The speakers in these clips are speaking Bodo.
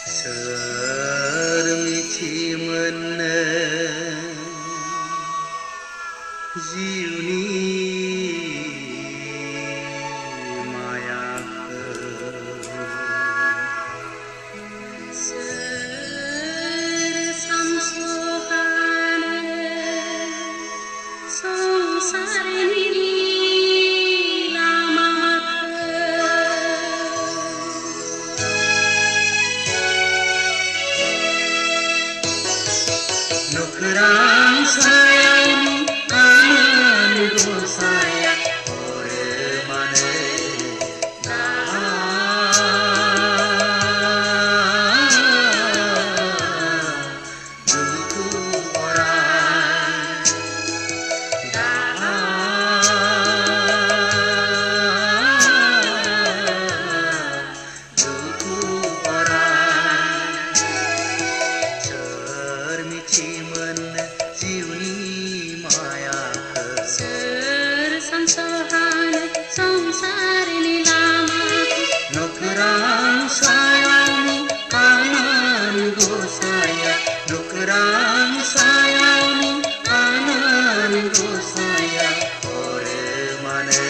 SWR MITHIMWNNW Nukrang sayang aman gosaya ore mane duku orang duku orang cermici जीवनी माया सर संसार संसार नीलामा नुकरां सायानी आनन गोसाया नुकरां सायानी आनन गोसाया और मने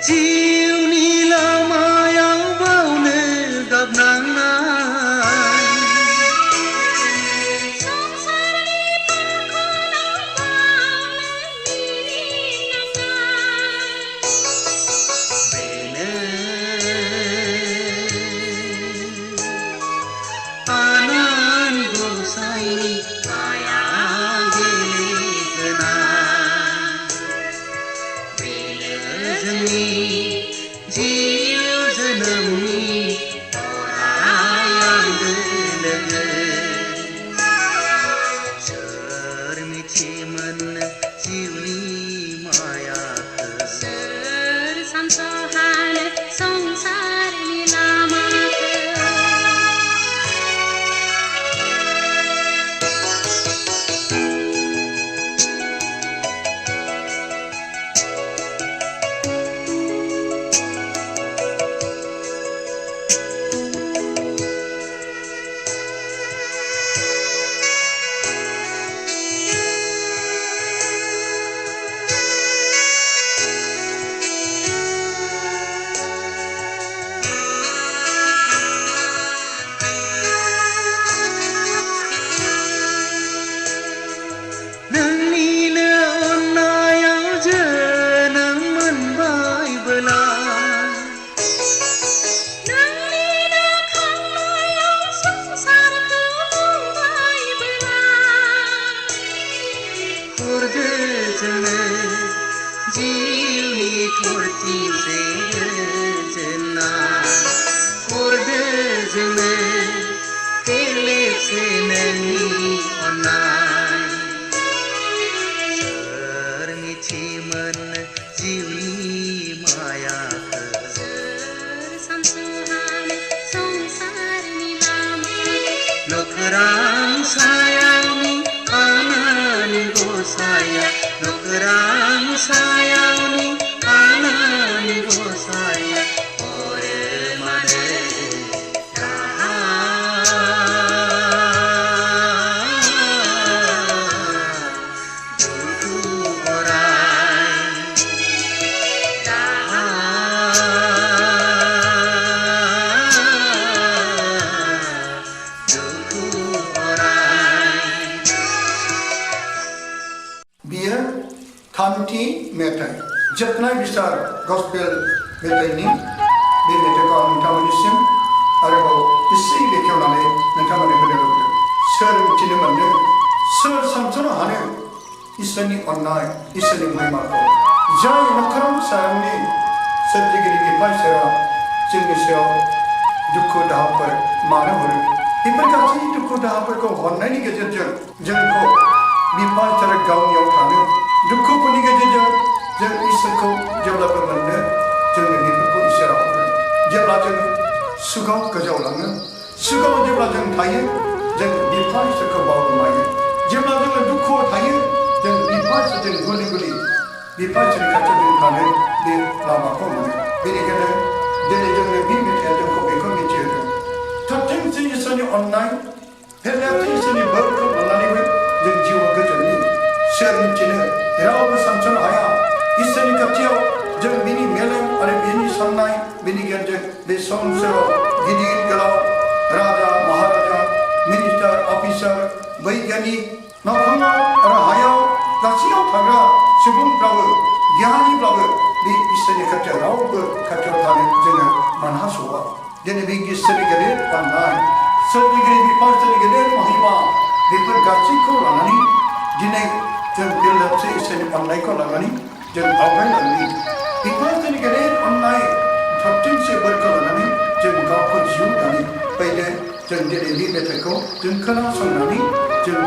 Jiwni lama yang baune gabnang nai Sangsar ni pakonang baune mirinang nai Bene anan gosai kaya gili kenai Bene zeni जीव जनमी चरमिची मन जीवनी माया सर संसार संसार नीलामा जीवनी थोड़ती से जना जने तेले से नहीं अनाई शर्मिची मन जीवनी माया संसार नीलामा नुकरां सायानी आनन गोसाया नुकरां सायानी आनन गोसाया और मने दुku orang duku orang बियो थामथि मेथाइ जोबनाय बिसार गस्पेल मेथाइनि बे मेथाइखौ आं नोंथांमोननिसिम आरोबाव एसे बेखेवनानै नोंथांमोननो होनो लुबैदों। सोर मिथिनो मोननो सोर सानसनो हानो इसोरनि अननाय इसोरनि महिमाखौ जाय नखराव सायावनि सोरजिगिरि बिफा इसोरा जोंनि सायाव दुखु दाहाफोर मानो हरो बेफोर गासै दुखु दाहाफोरखौ हरनायनि गेजेरजों जोंखौ बिफा इसोरा गावनियाव थानो दुखुफोरनि गेजेरजों जों इसोरखौ जेब्लाबो मोननो जोंनो बेफोरखौ इसोरा हरो जेब्ला जों सुखआव गोजावलाङो सुखआव जेब्ला जों थायो जों बिफा इसोरखौ बावगोमायो जेब्ला जोङो दुखुआव थायो जों बिफा इसोरजों गुलि गुलि बिफा इसोरनि खाथियाव जों थानो बे लामाखौ मोनो बेनिखायनो दिनै जोंनो बे मेथाइया जोंखौ बेखौ मिथिहोदों थोबथिंसे इसोरनि अननाय फेरलेबसे इसोरनि बोरखौ मोननानैबो जों जिउआव गोजोननि सोर मिथिनो रावबो सानस'नो हाया इसोरनि खाथियाव जों बिनि मेलेम आरो बिनि साननाय बिनि गियानजों बे संसाराव गिदिर गोलाव राजा महाराजा मिनिस्टार अफिसार बैज्ञानिक नखराव आरो हायाव गासैयाव थाग्रा सुबुंफ्राबो गियानिब्लाबो बे इसोरनि खाथियाव रावबो खाथियाव थानो जोङो मोनहास'आ दिनै बे इसोरनि गेदेर अननाय सोरजिगिरि बिफा इसोरनि गेदेर महिमा बेफोर गासैखौ लानानै दिनै जों फेरलेबसे इसोरनि अननायखौ लानानै जों आवगायलांनि बिफा इसोरनि गेदेर अननाय थोबथिंसे बोरखौ लानानै जों गावखौ जिउ दानि फैदो जों दिनै बे मेथाइखौ जों खोनासंनानै जों